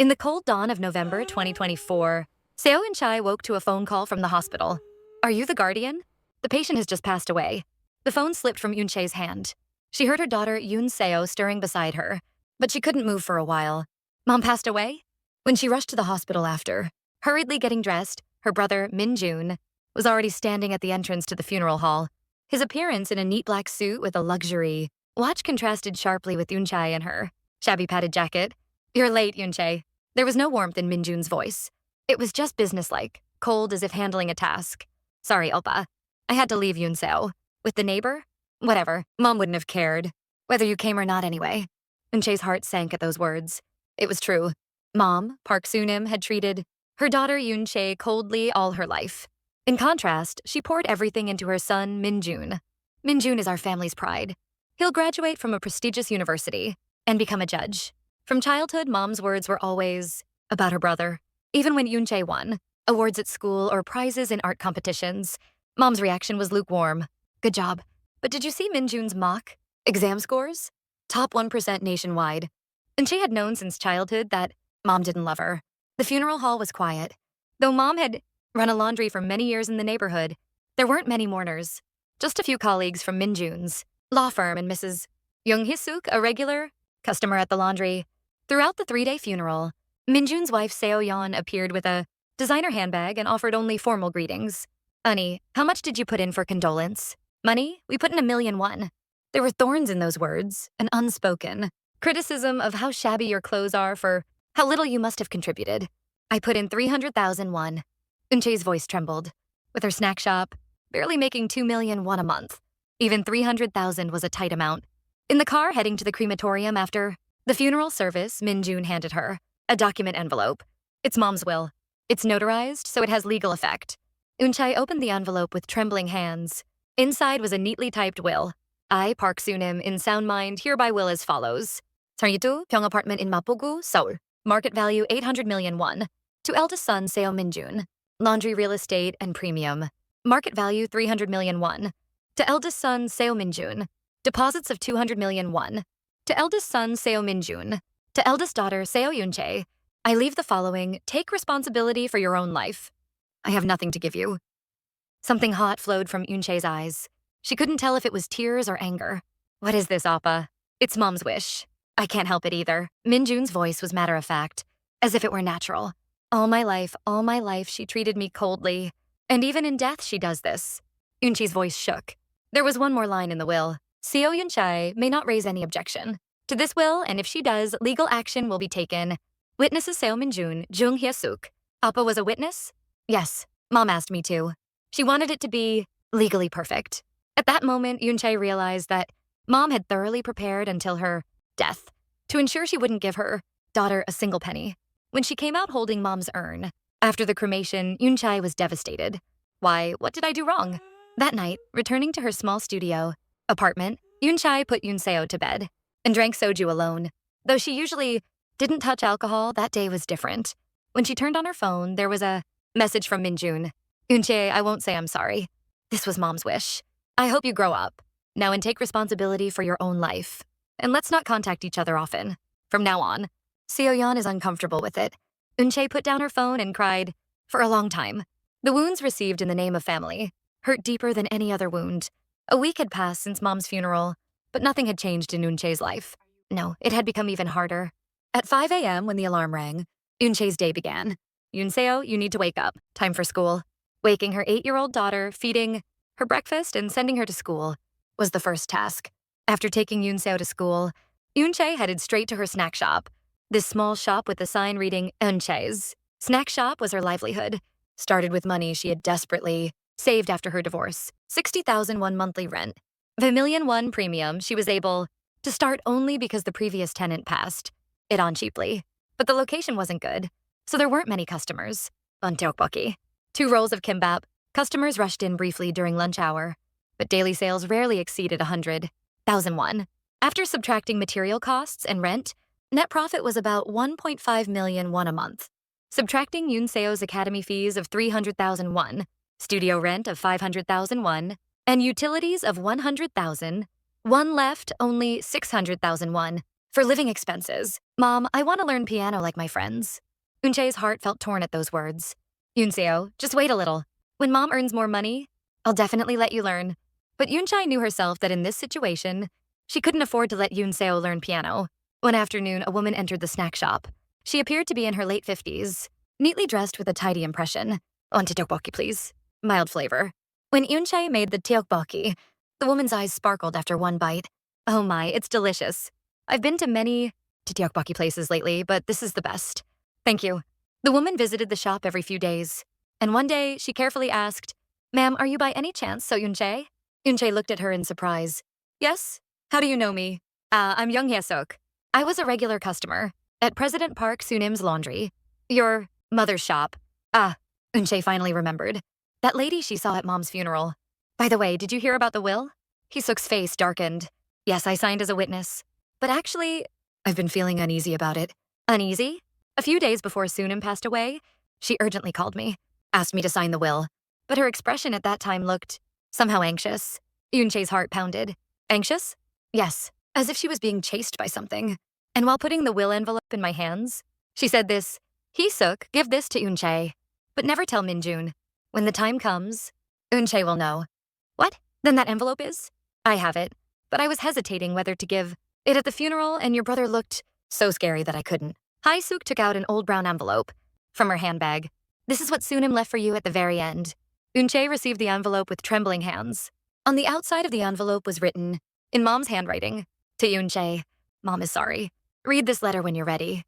In the cold dawn of November 2024, Seo Eunchae woke to a phone call from the hospital. "Are you the guardian? The patient has just passed away." The phone slipped from Eunchae's hand. She heard her daughter Yoon Seo stirring beside her, but she couldn't move for a while. Mom passed away? When she rushed to the hospital after, hurriedly getting dressed, her brother, Min Jun, was already standing at the entrance to the funeral hall. His appearance in a neat black suit with a luxury watch contrasted sharply with Eunchae and her shabby padded jacket. "You're late, Eunchae." There was no warmth in Min Jun's voice. It was just businesslike, cold as if handling a task. "Sorry, Oppa. I had to leave Yoon Seo. With the neighbor? Whatever. Mom wouldn't have cared. Whether you came or not anyway." Eunchae's heart sank at those words. It was true. Mom, Park Soo-nim, had treated her daughter Eunchae coldly all her life. In contrast, she poured everything into her son, Min Jun. Min Jun is our family's pride. He'll graduate from a prestigious university and become a judge. From childhood, Mom's words were always about her brother. Even when Eunchae won awards at school or prizes in art competitions, Mom's reaction was lukewarm. "Good job. But did you see Min Jun's mock exam scores? Top 1% nationwide." And she had known since childhood that Mom didn't love her. The funeral hall was quiet. Though Mom had run a laundry for many years in the neighborhood, there weren't many mourners. Just a few colleagues from Min Jun's law firm and Mrs. Young Hee-suk, a regular customer at the laundry. Throughout the 3-day funeral, Min Jun's wife Seo Yeon appeared with a designer handbag and offered only formal greetings. "Honey, how much did you put in for condolence?" "Money? We put in 1,000,001. There were thorns in those words, an unspoken criticism of how shabby your clothes are for how little you must have contributed. "I put in 300,001. Eunchae's voice trembled. With her snack shop barely making 2,000,001 a month, even 300,000 was a tight amount. In the car heading to the crematorium after the funeral service, Min Jun handed her a document envelope. "It's Mom's will. It's notarized, so it has legal effect." Eunchae opened the envelope with trembling hands. Inside was a neatly typed will. "I, Park Soo-nim, in sound mind, hereby will as follows. 32, Pyong apartment in Mapogu, Seoul. Market value 800 million won. To eldest son Seo Min Jun. Laundry, real estate, and premium. Market value 300 million won. To eldest son Seo Min Jun. Deposits of 200 million won. To eldest son Seo Min Jun. To eldest daughter Seo Eunchae. I leave the following. Take responsibility for your own life. I have nothing to give you." Something hot flowed from Eunchae's eyes. She couldn't tell if it was tears or anger. "What is this, Appa?" "It's Mom's wish. I can't help it either." Min Jun's voice was matter-of-fact, as if it were natural. All my life, she treated me coldly. And even in death, she does this." Eunchae's voice shook. There was one more line in the will. "Seo Eunchae may not raise any objection to this will, and if she does, legal action will be taken. Witnesses Seo Min Jun, Jung Hye-suk." "Appa was a witness?" "Yes. Mom asked me to. She wanted it to be legally perfect." At that moment, Eunchae realized that Mom had thoroughly prepared until her death to ensure she wouldn't give her daughter a single penny. When she came out holding Mom's urn after the cremation, Eunchae was devastated. "Why, what did I do wrong?" That night, returning to her small studio apartment, Eunchae put Yoon Seo to bed and drank soju alone. Though she usually didn't touch alcohol, that day was different. When she turned on her phone, there was a message from Min Jun. "Eunchae, I won't say I'm sorry. This was Mom's wish. I hope you grow up now and take responsibility for your own life. And let's not contact each other often. From now on." Seo Yeon is uncomfortable with it. Eunchae put down her phone and cried for a long time. The wounds received in the name of family hurt deeper than any other wound. A week had passed since Mom's funeral, but nothing had changed in Eunchae's life. No, it had become even harder. At 5 a.m. when the alarm rang, Eunchae's day began. "Yoon Seo, you need to wake up. Time for school." Waking her 8-year-old daughter, feeding her breakfast, and sending her to school was the first task. After taking Yoon Seo to school, Eunchae headed straight to her snack shop. This small shop with a sign reading Eunchae's snack shop was her livelihood. Started with money she had desperately saved after her divorce. 60,001 monthly rent. The 1,000,001 premium she was able to start only because the previous tenant passed it on cheaply. But the location wasn't good, so there weren't many customers. On tteokbokki. 2 rolls of kimbap. Customers rushed in briefly during lunch hour, but daily sales rarely exceeded 100,000 won. After subtracting material costs and rent, net profit was about 1.5 million won a month. Subtracting Yoon Seo's academy fees of 300,000 won, studio rent of 500,000 won, and utilities of 100,000, one left only 600,000 won. For living expenses. Mom, I want to learn piano like my friends. Eunchae's heart felt torn at those words. Yoonseo, just wait a little. When Mom earns more money, I'll definitely let you learn. But Eunchae knew herself that in this situation, she couldn't afford to let Yoonseo learn piano. One afternoon, a woman entered the snack shop. She appeared to be in her late 50s, neatly dressed with a tidy impression. On tteokbokki, please. Mild flavor. When Eunchae made the tteokbokki, the woman's eyes sparkled after one bite. Oh my, it's delicious. I've been to many tteokbokki places lately, but this is the best. Thank you. The woman visited the shop every few days, and one day she carefully asked, Ma'am, are you by any chance So Eunchae? Eunchae looked at her in surprise. Yes? How do you know me? I'm Young Hyesok. I was a regular customer at President Park Sunim's laundry. Your mother's shop. Eunchae finally remembered. That lady she saw at Mom's funeral. By the way, did you hear about the will? Hyesok's face darkened. Yes, I signed as a witness. But actually, I've been feeling uneasy about it. Uneasy? A few days before Sunim passed away, she urgently called me, asked me to sign the will. But her expression at that time looked somehow anxious. Eunchae's heart pounded. Anxious? Yes, as if she was being chased by something. And while putting the will envelope in my hands, she said this, Hyesok, give this to Eunchae, but never tell Minjun. When the time comes, Eunchae will know. What? Then that envelope is? I have it, but I was hesitating whether to give it at the funeral, and your brother looked so scary that I couldn't. Hyesok took out an old brown envelope from her handbag. This is what Sunim left for you at the very end. Eunchae received the envelope with trembling hands. On the outside of the envelope was written, in Mom's handwriting, to Eunchae, Mom is sorry. Read this letter when you're ready.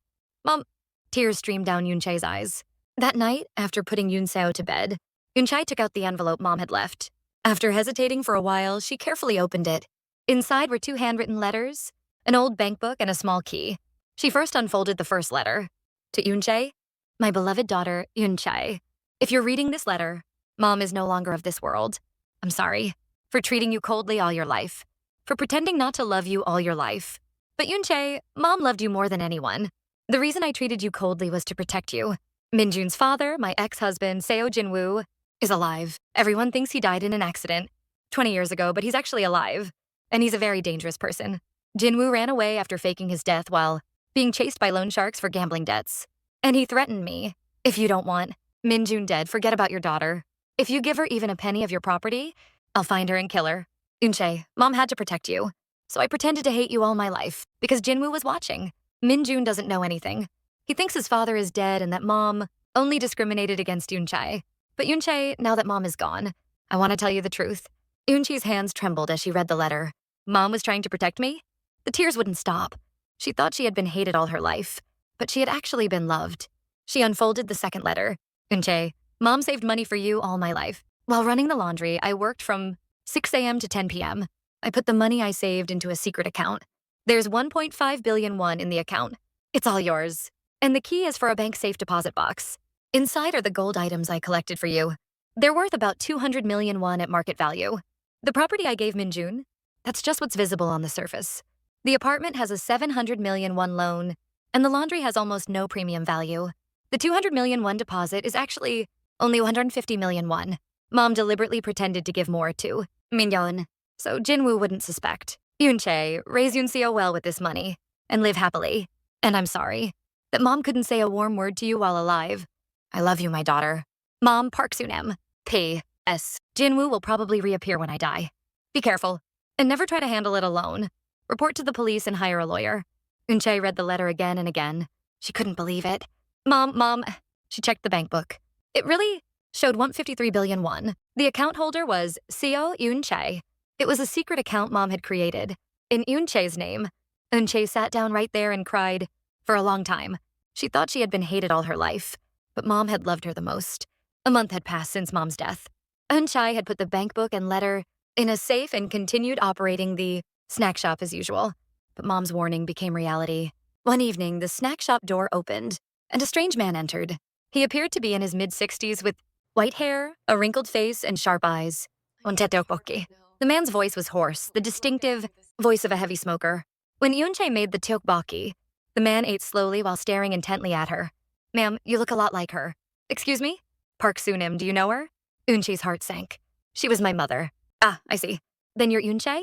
Mom, tears streamed down Eunchae's eyes. That night, after putting Yoonseo to bed, Eunchae took out the envelope Mom had left. After hesitating for a while, she carefully opened it. Inside were 2 handwritten letters, an old bank book, and a small key. She first unfolded the first letter. To Eunchae, my beloved daughter, Eunchae. If you're reading this letter, Mom is no longer of this world. I'm sorry for treating you coldly all your life, for pretending not to love you all your life. But Eunchae, Mom loved you more than anyone. The reason I treated you coldly was to protect you. Minjun's father, my ex-husband, Seo Jinwoo, is alive. Everyone thinks he died in an accident 20 years ago, but he's actually alive. And he's a very dangerous person. Jinwoo ran away after faking his death while being chased by loan sharks for gambling debts. And he threatened me. If you don't want Minjun dead, forget about your daughter. If you give her even a penny of your property, I'll find her and kill her. Eunchae, Mom had to protect you. So I pretended to hate you all my life because Jinwoo was watching. Minjun doesn't know anything. He thinks his father is dead and that Mom only discriminated against Eunchae. But Eunchae, now that Mom is gone, I want to tell you the truth. Eunchae's hands trembled as she read the letter. Mom was trying to protect me? The tears wouldn't stop. She thought she had been hated all her life, but she had actually been loved. She unfolded the second letter. Eunchae, Mom saved money for you all my life. While running the laundry, I worked from 6 a.m. to 10 p.m. I put the money I saved into a secret account. There's 1.5 billion won in the account. It's all yours. And the key is for a bank safe deposit box. Inside are the gold items I collected for you. They're worth about 200 million won at market value. The property I gave Minjun, that's just what's visible on the surface. The apartment has a 700 million won loan, and the laundry has almost no premium value. The 200 million won deposit is actually only 150 million won. Mom deliberately pretended to give more to Minyeon, so Jinwoo wouldn't suspect. Eunchae, raise Yoonseo well with this money, and live happily. And I'm sorry that Mom couldn't say a warm word to you while alive. I love you, my daughter. Mom, Park Sunem. P.S. Jinwoo will probably reappear when I die. Be careful, and never try to handle it alone. Report to the police and hire a lawyer. Eunchae read the letter again and again. She couldn't believe it. Mom. She checked the bank book. It really showed 153 billion won. The account holder was Seo Eunchae. It was a secret account Mom had created in Eunchae's name. Eunchae sat down right there and cried for a long time. She thought she had been hated all her life, but Mom had loved her the most. A month had passed since Mom's death. Eunchae had put the bank book and letter in a safe and continued operating the snack shop as usual. But Mom's warning became reality. One evening, the snack shop door opened, and a strange man entered. He appeared to be in his mid-60s with white hair, a wrinkled face, and sharp eyes. The man's voice was hoarse, the distinctive voice of a heavy smoker. When Eunchae made the tteokbokki, the man ate slowly while staring intently at her. Ma'am, you look a lot like her. Excuse me? Park Sunim, do you know her? Eunchae's heart sank. She was my mother. Ah, I see. Then you're Eunchae?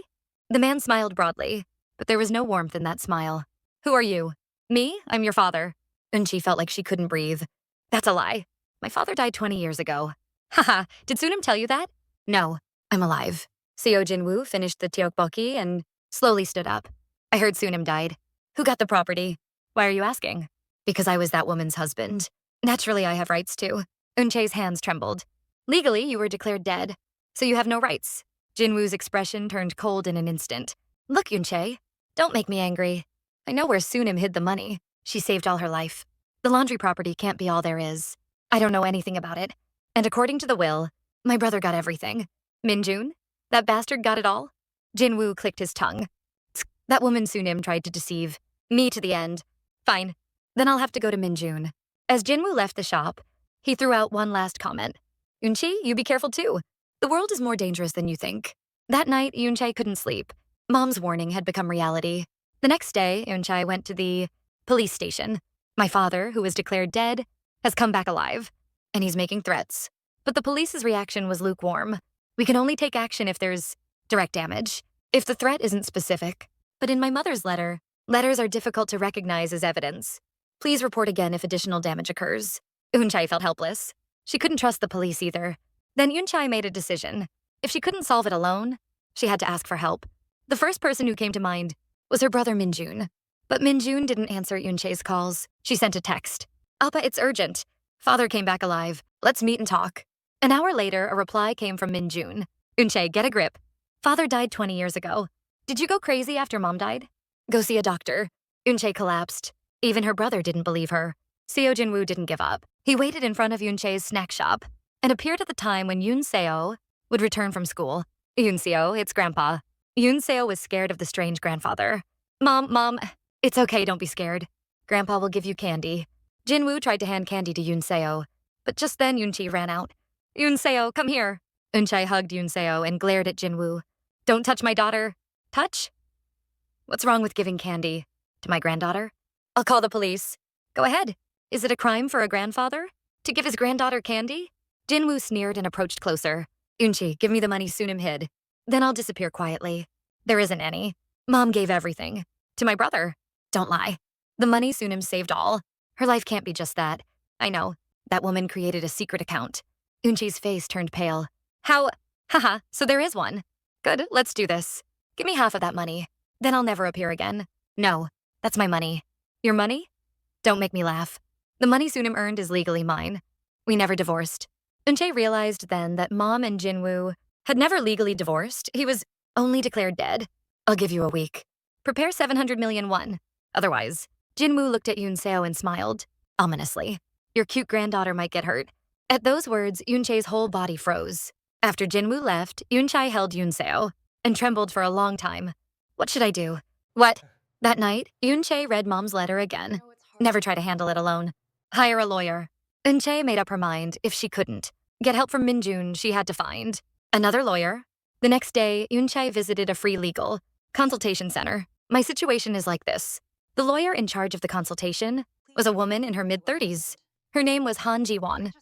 The man smiled broadly, but there was no warmth in that smile. Who are you? Me? I'm your father. Eunchae felt like she couldn't breathe. That's a lie. My father died 20 years ago. Haha, did Sunim tell you that? No, I'm alive. Seo Jinwoo finished the tteokbokki and slowly stood up. I heard Sunim died. Who got the property? Why are you asking? Because I was that woman's husband. Naturally, I have rights too. Eunchae's hands trembled. Legally, you were declared dead, so you have no rights. Jinwoo's expression turned cold in an instant. Look, Eunchae, don't make me angry. I know where Sunim hid the money. She saved all her life. The laundry property can't be all there is. I don't know anything about it. And according to the will, my brother got everything. Minjun? That bastard got it all? Jinwoo clicked his tongue. That woman Sunim tried to deceive me to the end. Fine. Then I'll have to go to Minjun. As Jinwoo left the shop, he threw out one last comment. Eunchae, you be careful too. The world is more dangerous than you think. That night, Eunchae couldn't sleep. Mom's warning had become reality. The next day, Eunchae went to the police station. My father, who was declared dead, has come back alive, and he's making threats. But the police's reaction was lukewarm. We can only take action if there's direct damage, if the threat isn't specific. But in my mother's letter, letters are difficult to recognize as evidence. Please report again if additional damage occurs. Eunchae felt helpless. She couldn't trust the police either. Then Eunchae made a decision. If she couldn't solve it alone, she had to ask for help. The first person who came to mind was her brother Minjun. But Minjun didn't answer Eunchae's calls. She sent a text. Appa, it's urgent. Father came back alive. Let's meet and talk. An hour later, a reply came from Minjun. Eunchae, get a grip. Father died 20 years ago. Did you go crazy after Mom died? Go see a doctor. Eunchae collapsed. Even her brother didn't believe her. Seo Jinwoo didn't give up. He waited in front of Eunchae's snack shop and appeared at the time when Eunchae would return from school. Eunchae, it's Grandpa. Eunchae was scared of the strange grandfather. Mom, it's okay, don't be scared. Grandpa will give you candy. Jinwoo tried to hand candy to Eunchae, but just then Eunchae ran out. Eunchae, come here. Eunchae hugged Eunchae and glared at Jinwoo. Don't touch my daughter. Touch? What's wrong with giving candy? To my granddaughter? I'll call the police. Go ahead. Is it a crime for a grandfather to give his granddaughter candy? Jinwoo sneered and approached closer. Eunchae, give me the money Sunim hid. Then I'll disappear quietly. There isn't any. Mom gave everything. To my brother. Don't lie. The money Sunim saved all. Her life can't be just that. I know. That woman created a secret account. Eunchae's face turned pale. How? Haha, so there is one. Good, let's do this. Give me half of that money. Then I'll never appear again. No, that's my money. Your money? Don't make me laugh. The money Sunim earned is legally mine. We never divorced. Eunchae realized then that Mom and Jinwoo had never legally divorced. He was only declared dead. I'll give you a week. Prepare 700 million won. Otherwise, Jinwoo looked at Eunchae and smiled, ominously. Your cute granddaughter might get hurt. At those words, Eunchae's whole body froze. After Jinwoo left, Eunchae held Eunchae and trembled for a long time. What should I do? What? That night, Eunchae read Mom's letter again. Never try to handle it alone. Hire a lawyer. Eunchae made up her mind if she couldn't get help from Minjun, she had to find another lawyer. The next day, Eunchae visited a free legal consultation center. My situation is like this. The lawyer in charge of the consultation was a woman in her mid-30s. Her name was Han Ji-won.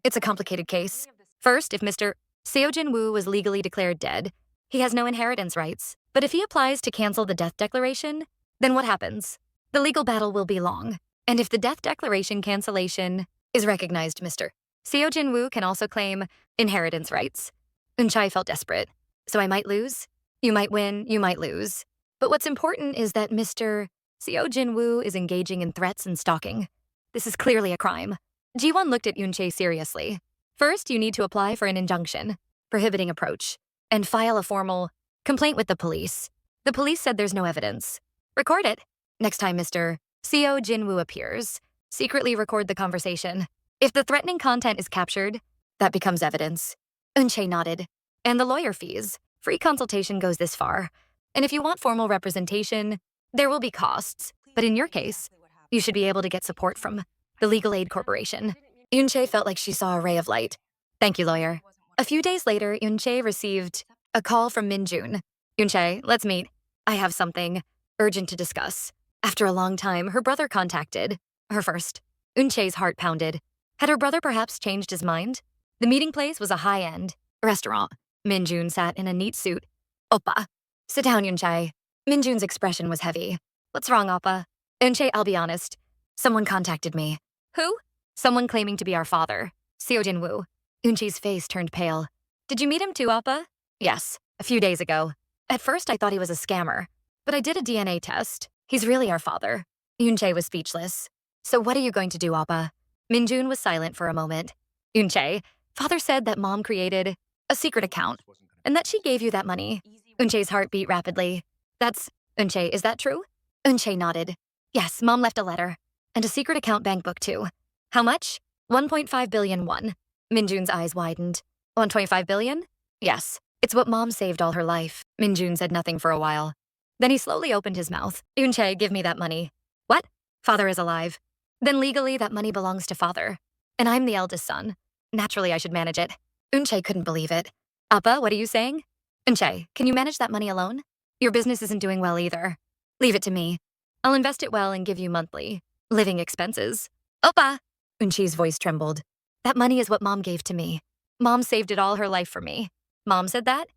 It's a complicated case. First, if Mr. Seo Jinwoo was legally declared dead, he has no inheritance rights. But if he applies to cancel the death declaration, then what happens? The legal battle will be long. And if the death declaration cancellation is recognized, Mr. Seo Jinwoo can also claim inheritance rights. Eunchae felt desperate. So I might lose? You might win, you might lose. But what's important is that Mr. Seo Jinwoo is engaging in threats and stalking. This is clearly a crime. Ji-won looked at Eunchae seriously. First, you need to apply for an injunction, prohibiting approach, and file a formal complaint with the police. The police said there's no evidence. Record it. Next time Mr. Seo Jinwoo appears, secretly record the conversation. If the threatening content is captured, that becomes evidence. Eunchae nodded. And the lawyer fees. Free consultation goes this far. And if you want formal representation, there will be costs. But in your case, you should be able to get support from the Legal Aid Corporation. Eunchae felt like she saw a ray of light. Thank you, lawyer. A few days later, Eunchae received a call from Minjun. Eunchae, let's meet. I have something urgent to discuss. After a long time, her brother contacted her first. Eunchae's heart pounded. Had her brother perhaps changed his mind? The meeting place was a high-end restaurant. Minjun sat in a neat suit. Oppa. Sit down, Eunchae. Minjun's expression was heavy. What's wrong, Appa? Eunchae, I'll be honest. Someone contacted me. Who? Someone claiming to be our father. Seo Jin-woo. Eunchae's face turned pale. Did you meet him too, Appa? Yes, a few days ago. At first, I thought he was a scammer. But I did a DNA test. He's really our father. Eunchae was speechless. So what are you going to do, Appa? Minjun was silent for a moment. Eunchae, father said that mom created a secret account and that she gave you that money. Eunchae's heart beat rapidly. Eunchae, is that true? Eunchae nodded. Yes, mom left a letter. And a secret account bank book too. How much? 1.5 billion won. Minjun's eyes widened. 1.5 billion? Yes. It's what mom saved all her life. Minjun said nothing for a while. Then he slowly opened his mouth. Eunchae, give me that money. What? Father is alive. Then legally that money belongs to father. And I'm the eldest son. Naturally, I should manage it. Eunchae couldn't believe it. Appa, what are you saying? Eunchae, can you manage that money alone? Your business isn't doing well either. Leave it to me. I'll invest it well and give you monthly living expenses. Oppa! Eunchae's voice trembled. That money is what mom gave to me. Mom saved it all her life for me. Mom said that?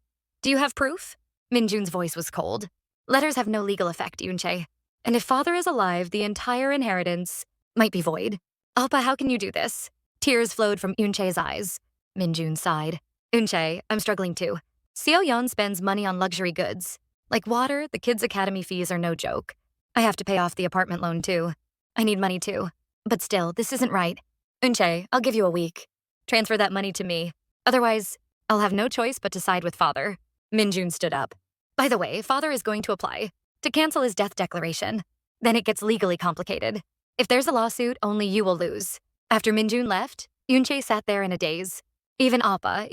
Do you have proof? Minjun's voice was cold. Letters have no legal effect, Eunchae. And if father is alive, the entire inheritance might be void. Appa, how can you do this? Tears flowed from Eunchae's eyes. Minjun sighed. Eunchae, I'm struggling too. Seo Yeon spends money on luxury goods. Like water, the kids' academy fees are no joke. I have to pay off the apartment loan too. I need money too. But still, this isn't right. Eunchae, I'll give you a week. Transfer that money to me. Otherwise, I'll have no choice but to side with father. Minjun stood up. By the way, father is going to apply to cancel his death declaration. Then it gets legally complicated. If there's a lawsuit, only you will lose. After Minjun left, Eunchae sat there in a daze. Even Appa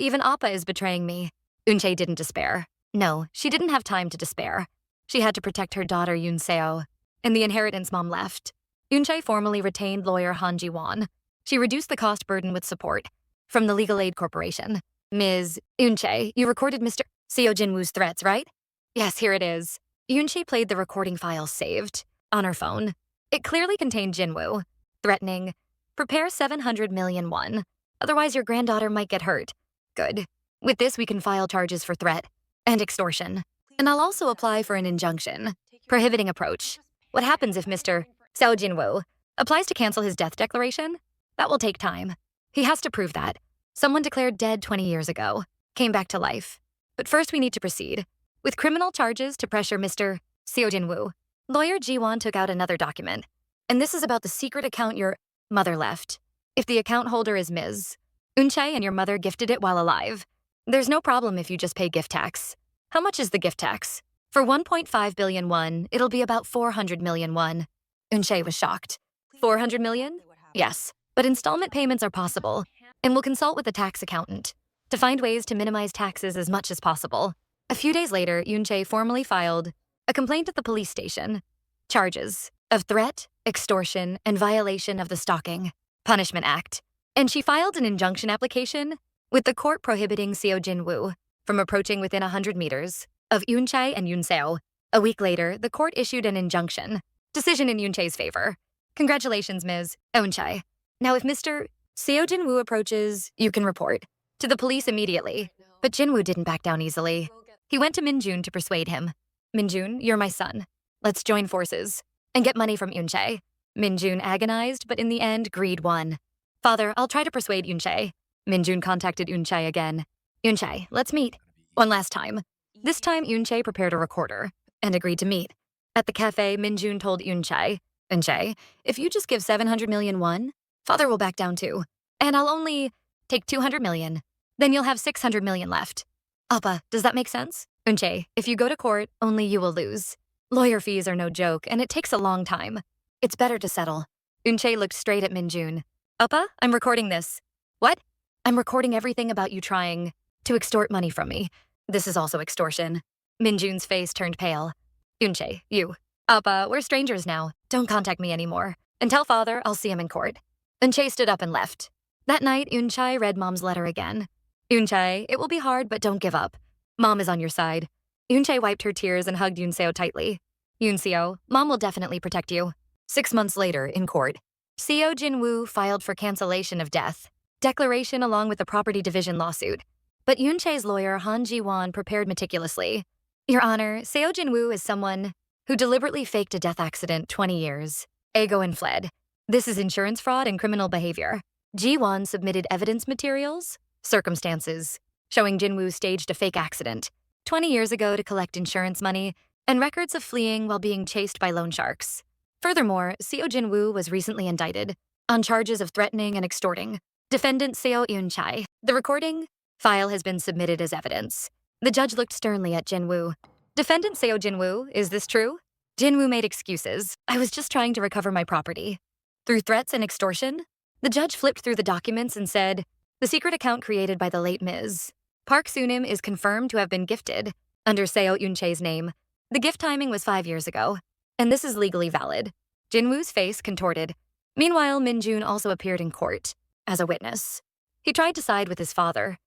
is betraying me. Eunchae didn't despair. No, she didn't have time to despair. She had to protect her daughter Eun and the inheritance mom left. Eunchae formally retained lawyer Han Ji-won. She reduced the cost burden with support from the Legal Aid Corporation. Ms. Eunchae, you recorded Mr. Seo Jin-woo's threats, right? Yes, here it is. Eunchae played the recording file saved on her phone. It clearly contained Jin-woo, threatening, prepare 700 million won. Otherwise your granddaughter might get hurt. Good. With this, we can file charges for threat and extortion. And I'll also apply for an injunction, prohibiting approach. What happens if Mr. Seo Jin-woo applies to cancel his death declaration? That will take time. He has to prove that. Someone declared dead 20 years ago, came back to life. But first we need to proceed with criminal charges to pressure Mr. Seo Jin-woo. Lawyer Ji-won took out another document. And this is about the secret account your mother left. If the account holder is Ms. Eunchae and your mother gifted it while alive, there's no problem if you just pay gift tax. How much is the gift tax? For 1.5 billion won, it'll be about 400 million won. Eunchae was shocked. 400 million? Yes, but installment payments are possible, and we'll consult with the tax accountant to find ways to minimize taxes as much as possible. A few days later, Eunchae formally filed a complaint at the police station. Charges of threat, extortion, and violation of the Stalking Punishment Act. And she filed an injunction application with the court prohibiting Seo Jin-woo from approaching within 100 meters of Eunchae and Yoon-seo. A week later, the court issued an injunction. Decision in Eunchae's favor. Congratulations, Ms. Eunchae. Now, if Mr. Seo Jin-woo approaches, you can report to the police immediately. But Jin-woo didn't back down easily. He went to Minjun to persuade him. Minjun, you're my son. Let's join forces and get money from Eunchae. Minjun agonized, but in the end, greed won. Father, I'll try to persuade Eunchae. Minjun contacted Eunchae again. Eunchae, let's meet. One last time. This time, Eunchae prepared a recorder and agreed to meet. At the cafe, Minjun told Eunchae, Eunchae, if you just give 700 million won, father will back down too. And I'll only take 200 million. Then you'll have 600 million left. Appa, does that make sense? Eunchae, if you go to court, only you will lose. Lawyer fees are no joke, and it takes a long time. It's better to settle. Eunchae looked straight at Minjun. Appa, I'm recording this. What? I'm recording everything about you trying to extort money from me. This is also extortion. Minjun's face turned pale. Eunchae, you. Appa, we're strangers now. Don't contact me anymore. And tell father I'll see him in court. Eunchae stood up and left. That night, Eunchae read mom's letter again. Eunchae, it will be hard, but don't give up. Mom is on your side. Eunchae wiped her tears and hugged Yoon-seo tightly. Yoon-seo, mom will definitely protect you. 6 months later, in court, Seo Jin-woo filed for cancellation of death declaration along with the property division lawsuit. But Eunchae's lawyer Han Ji-won prepared meticulously. Your Honor, Seo Jin-woo is someone who deliberately faked a death accident 20 years ago and fled. This is insurance fraud and criminal behavior. Ji-won submitted evidence materials, circumstances, showing Jinwoo staged a fake accident 20 years ago to collect insurance money and records of fleeing while being chased by loan sharks. Furthermore, Seo Jinwoo was recently indicted on charges of threatening and extorting defendant Seo Eunchae. The recording file has been submitted as evidence. The judge looked sternly at Jinwoo. Defendant Seo Jinwoo, is this true? Jinwoo made excuses. I was just trying to recover my property. Through threats and extortion? The judge flipped through the documents and said, the secret account created by the late Ms. Park Soonim is confirmed to have been gifted under Seo Eunchae's name. The gift timing was 5 years ago, and this is legally valid. Jinwoo's face contorted. Meanwhile, Min-jun also appeared in court as a witness. He tried to side with his father,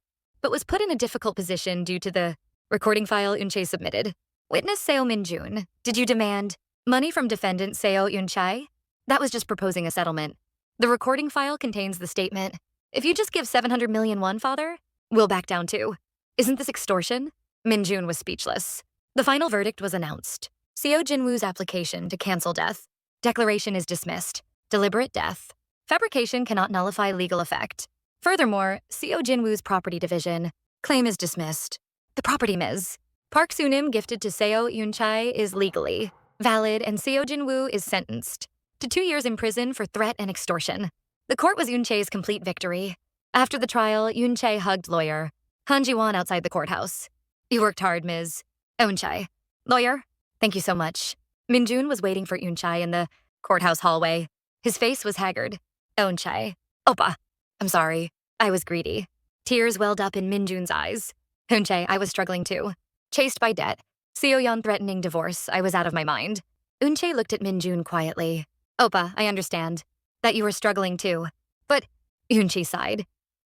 but was put in a difficult position due to the recording file Eunchae submitted. Witness Seo Min-jun, did you demand money from defendant Seo Eunchae? That was just proposing a settlement. The recording file contains the statement, if you just give 700 million won, father, we'll back down too. Isn't this extortion? Min-jun was speechless. The final verdict was announced. Seo Jinwoo's application to cancel death. Declaration is dismissed. Deliberate death. Fabrication cannot nullify legal effect. Furthermore, Seo Jinwoo's property division. Claim is dismissed. The property Ms. Park Soonim gifted to Seo Eunchae is legally valid, and Seo Jinwoo is sentenced to 2 years in prison for threat and extortion. The court was Eunchae's complete victory. After the trial, Eunchae hugged lawyer Han Ji-won outside the courthouse. You worked hard, Ms. Eunchae. Lawyer, thank you so much. Min-jun was waiting for Eunchae in the courthouse hallway. His face was haggard. Eunchae. Oppa. I'm sorry. I was greedy. Tears welled up in Min-jun's eyes. Eunchae, I was struggling too. Chased by debt. Seo-yeon threatening divorce. I was out of my mind. Eunchae looked at Min-jun quietly. Oppa, I understand that you were struggling too. But Eunchae sighed.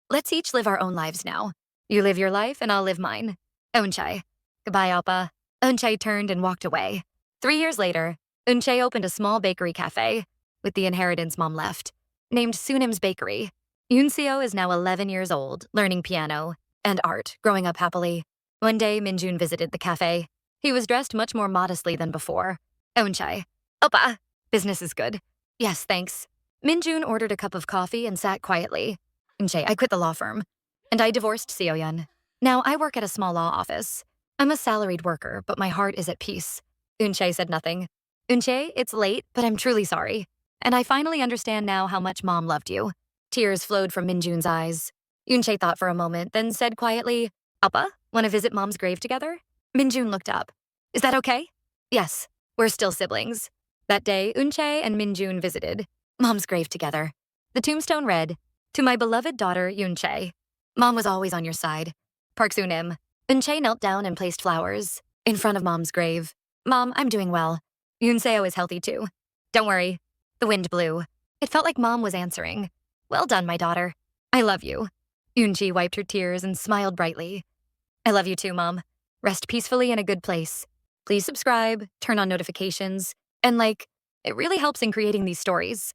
Let's each live our own lives now. You live your life and I'll live mine. Eunchae. Goodbye, Oppa. Eunchae turned and walked away. 3 years later, Eunchae opened a small bakery cafe with the inheritance mom left, named Soonim's Bakery. Eun-seo is now 11 years old, learning piano and art, growing up happily. One day, Min-jun visited the cafe. He was dressed much more modestly than before. Eunchae. Oppa. Business is good. Yes, thanks. Min-jun ordered a cup of coffee and sat quietly. Eunchae, I quit the law firm, and I divorced Seo-yeon. Now I work at a small law office. I'm a salaried worker, but my heart is at peace. Eunchae said nothing. Eunchae, it's late, but I'm truly sorry. And I finally understand now how much mom loved you. Tears flowed from Min-jun's eyes. Eunchae thought for a moment, then said quietly, Appa, want to visit mom's grave together? Min-jun looked up. Is that okay? Yes, we're still siblings. That day, Eunchae and Min-jun visited mom's grave together. The tombstone read, to my beloved daughter, Eunchae. Mom was always on your side. Park Soonim. Eunchae knelt down and placed flowers in front of mom's grave. Mom, I'm doing well. Eun-seo is healthy too. Don't worry. The wind blew. It felt like mom was answering. Well done, my daughter. I love you. Eunchae wiped her tears and smiled brightly. I love you too, Mom. Rest peacefully in a good place. Please subscribe, turn on notifications, and it really helps in creating these stories.